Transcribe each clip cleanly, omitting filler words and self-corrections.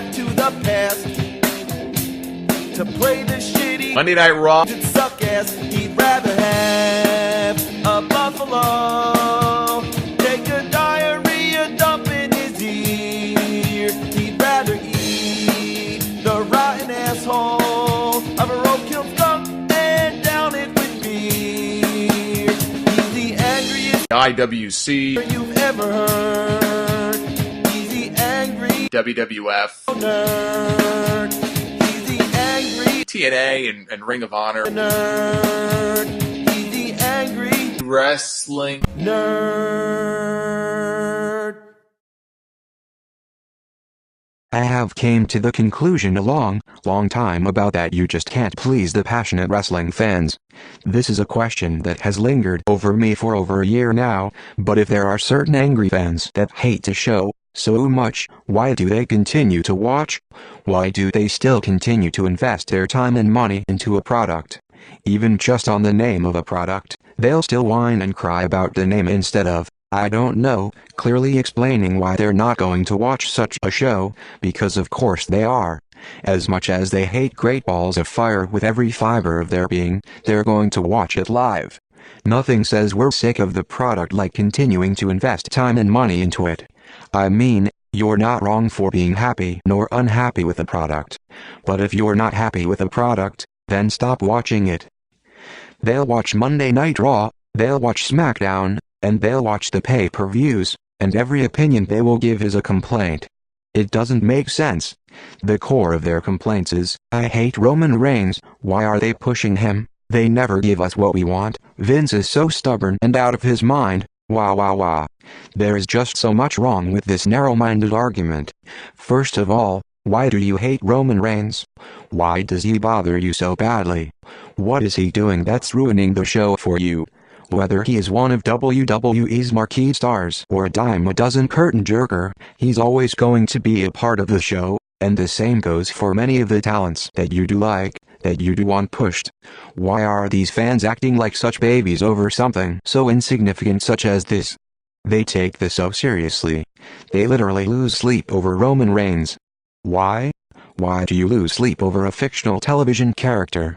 back to the past to play the shitty Monday Night Raw. Suck ass. He'd rather have a buffalo take a diarrhea dump in his ear. He'd rather eat the rotten asshole of a roadkill skunk and down it with beer. He's the angriest IWC. you've ever heard. He's the angry WWF. nerd. He's the angry TNA and Ring of Honor. nerd. He's the angry Wrestling. nerd. I have came to the conclusion a long time about that you just can't please the passionate wrestling fans. This is a question that has lingered over me for over a year now, but if there are certain angry fans that hate the show so much, why do they continue to watch? Why do they still continue to invest their time and money into a product? Even just on the name of a product, they'll still whine and cry about the name instead of, I don't know, clearly explaining why they're not going to watch such a show, because of course they are. As much as they hate Great Balls of Fire with every fiber of their being, they're going to watch it live. Nothing says we're sick of the product like continuing to invest time and money into it. I mean, you're not wrong for being happy nor unhappy with a product. But if you're not happy with a product, then stop watching it. They'll watch Monday Night Raw, they'll watch SmackDown, and they'll watch the pay-per-views, and every opinion they will give is a complaint. It doesn't make sense. The core of their complaints is, I hate Roman Reigns, why are they pushing him? They never give us what we want, Vince is so stubborn and out of his mind, wah. There is just so much wrong with this narrow-minded argument. First of all, why do you hate Roman Reigns? Why does he bother you so badly? What is he doing that's ruining the show for you? Whether he is one of WWE's marquee stars or a dime a dozen curtain jerker, he's always going to be a part of the show, and the same goes for many of the talents that you do like, that you do want pushed. Why are these fans acting like such babies over something so insignificant such as this? They take this so seriously. They literally lose sleep over Roman Reigns. Why? Why do you lose sleep over a fictional television character?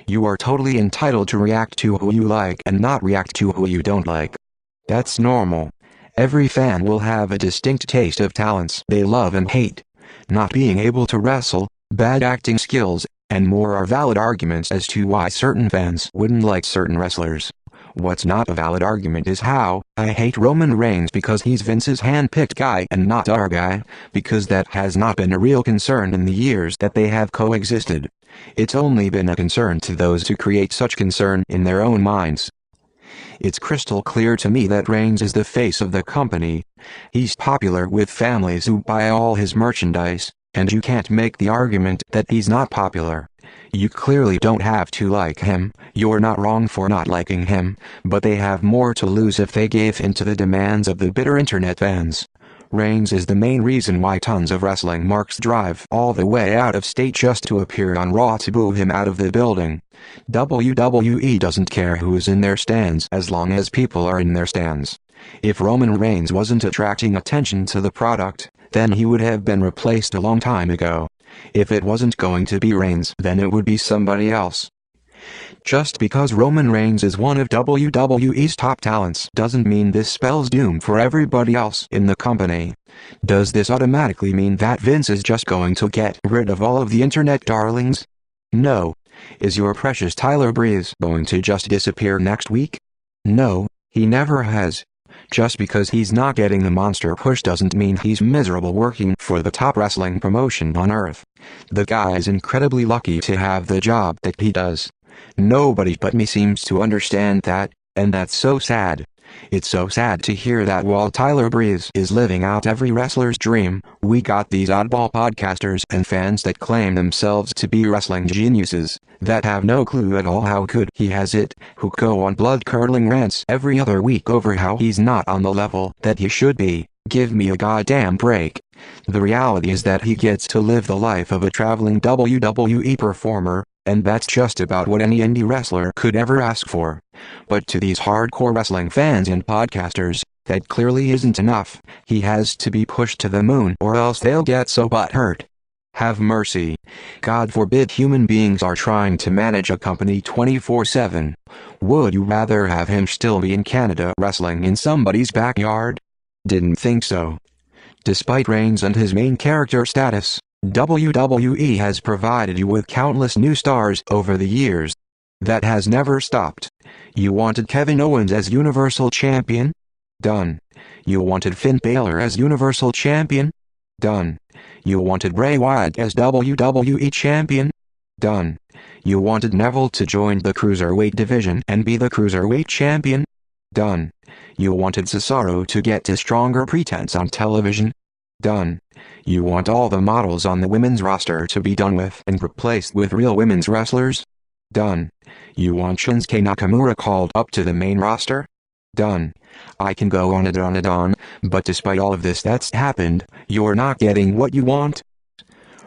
You are totally entitled to react to who you like and not react to who you don't like. That's normal. Every fan will have a distinct taste of talents they love and hate. Not being able to wrestle, bad acting skills, and more are valid arguments as to why certain fans wouldn't like certain wrestlers. What's not a valid argument is how, I hate Roman Reigns because he's Vince's hand-picked guy and not our guy, because that has not been a real concern in the years that they have coexisted. It's only been a concern to those who create such concern in their own minds. It's crystal clear to me that Reigns is the face of the company. He's popular with families who buy all his merchandise, and you can't make the argument that he's not popular. You clearly don't have to like him, you're not wrong for not liking him, but they have more to lose if they gave in to the demands of the bitter internet fans. Reigns is the main reason why tons of wrestling marks drive all the way out of state just to appear on Raw to boo him out of the building. WWE doesn't care who's in their stands as long as people are in their stands. If Roman Reigns wasn't attracting attention to the product, then he would have been replaced a long time ago. If it wasn't going to be Reigns, then it would be somebody else. Just because Roman Reigns is one of WWE's top talents doesn't mean this spells doom for everybody else in the company. Does this automatically mean that Vince is just going to get rid of all of the internet darlings? No. Is your precious Tyler Breeze going to just disappear next week? No, he never has. Just because he's not getting the monster push doesn't mean he's miserable working for the top wrestling promotion on earth. The guy's incredibly lucky to have the job that he does. Nobody but me seems to understand that, and that's so sad. It's so sad to hear that while Tyler Breeze is living out every wrestler's dream, we got these oddball podcasters and fans that claim themselves to be wrestling geniuses, that have no clue at all how good he has it, who go on blood-curdling rants every other week over how he's not on the level that he should be. Give me a goddamn break. The reality is that he gets to live the life of a traveling WWE performer, and that's just about what any indie wrestler could ever ask for. But to these hardcore wrestling fans and podcasters, That clearly isn't enough. He has to be pushed to the moon or else they'll get so butthurt. Have mercy. God forbid human beings are trying to manage a company 24/7. Would you rather have him still be in Canada wrestling in somebody's backyard? Didn't think so. Despite Reigns and his main character status, WWE has provided you with countless new stars over the years. That has never stopped. You wanted Kevin Owens as Universal Champion? Done. You wanted Finn Balor as Universal Champion? Done. You wanted Bray Wyatt as WWE Champion? Done. You wanted Neville to join the Cruiserweight division and be the Cruiserweight Champion? Done. You wanted Cesaro to get to Stronger Pretense on television? Done. You want all the models on the women's roster to be done with and replaced with real women's wrestlers? Done. You want Shinsuke Nakamura called up to the main roster? Done. I can go on and on and on, but despite all of this that's happened, you're not getting what you want.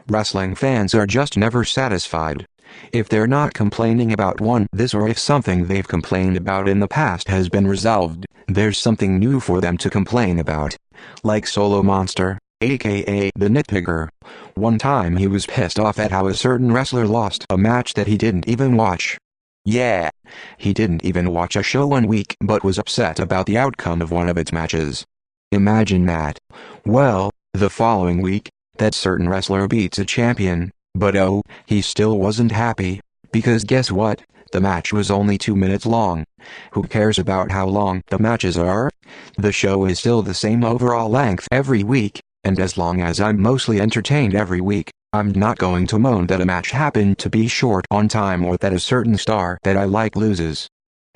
Wrestling fans are just never satisfied. If they're not complaining about this or if something they've complained about in the past has been resolved, there's something new for them to complain about. Like Solo Monster, aka the Nitpicker. One time he was pissed off at how a certain wrestler lost a match that he didn't even watch. Yeah, he didn't even watch a show 1 week but was upset about the outcome of one of its matches. Imagine that. Well, the following week, that certain wrestler beats a champion, but oh, he still wasn't happy, because guess what? The match was only 2 minutes long. Who cares about how long the matches are? The show is still the same overall length every week, and as long as I'm mostly entertained every week, I'm not going to moan that a match happened to be short on time or that a certain star that I like loses.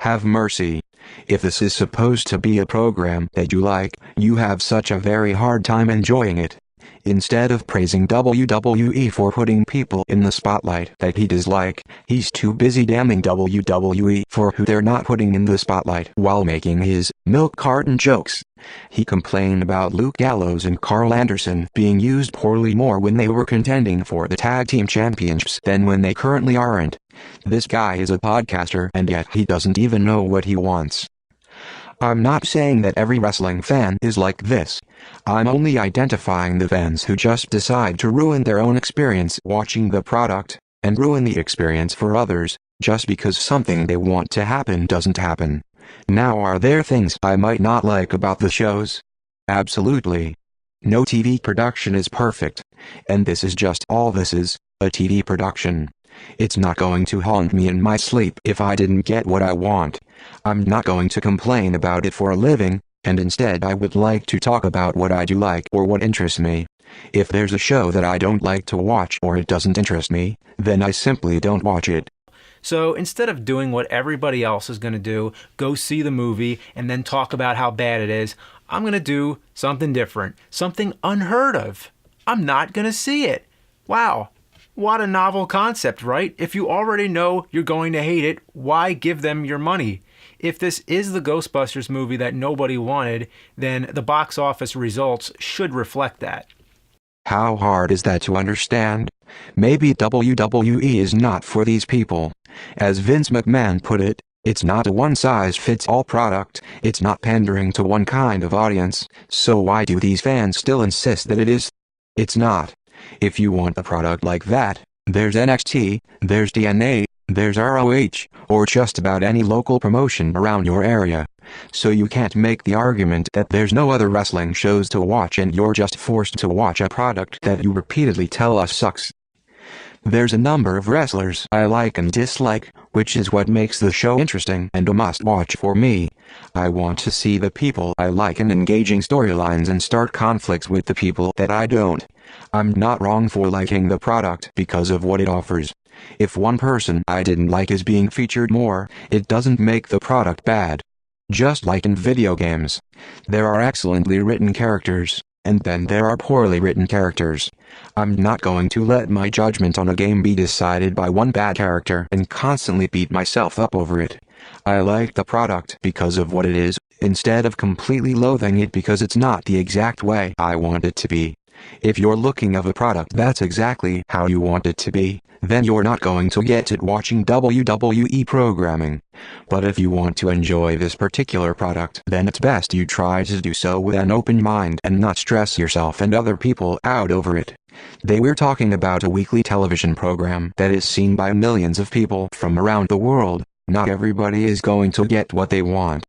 Have mercy. If this is supposed to be a program that you like, you have such a very hard time enjoying it. Instead of praising WWE for putting people in the spotlight that he dislike, he's too busy damning WWE for who they're not putting in the spotlight while making his milk carton jokes. He complained about Luke Gallows and Carl Anderson being used poorly more when they were contending for the tag team championships than when they currently aren't. This guy is a podcaster and yet he doesn't even know what he wants. I'm not saying that every wrestling fan is like this. I'm only identifying the fans who just decide to ruin their own experience watching the product, and ruin the experience for others, just because something they want to happen doesn't happen. Now, are there things I might not like about the shows? Absolutely. No TV production is perfect. And this is just all this is, a TV production. It's not going to haunt me in my sleep if I didn't get what I want. I'm not going to complain about it for a living, and instead I would like to talk about what I do like or what interests me. If there's a show that I don't like to watch or it doesn't interest me, then I simply don't watch it. So instead of doing what everybody else is going to do, go see the movie and then talk about how bad it is, I'm going to do something different, something unheard of. I'm not going to see it. Wow. What a novel concept, right? If you already know you're going to hate it, why give them your money? If this is the Ghostbusters movie that nobody wanted, then the box office results should reflect that. How hard is that to understand? Maybe WWE is not for these people. As Vince McMahon put it, it's not a one-size-fits-all product, it's not pandering to one kind of audience, so why do these fans still insist that it is? It's not. If you want a product like that, there's NXT, there's TNA, there's ROH, or just about any local promotion around your area. So you can't make the argument that there's no other wrestling shows to watch and you're just forced to watch a product that you repeatedly tell us sucks. There's a number of wrestlers I like and dislike, which is what makes the show interesting and a must-watch for me. I want to see the people I like in engaging storylines and start conflicts with the people that I don't. I'm not wrong for liking the product because of what it offers. If one person I didn't like is being featured more, it doesn't make the product bad. Just like in video games. There are excellently written characters, and then there are poorly written characters. I'm not going to let my judgment on a game be decided by one bad character and constantly beat myself up over it. I like the product because of what it is, instead of completely loathing it because it's not the exact way I want it to be. If you're looking of a product that's exactly how you want it to be, then you're not going to get it watching WWE programming. But if you want to enjoy this particular product, then it's best you try to do so with an open mind and not stress yourself and other people out over it. We're talking about a weekly television program that is seen by millions of people from around the world. Not everybody is going to get what they want.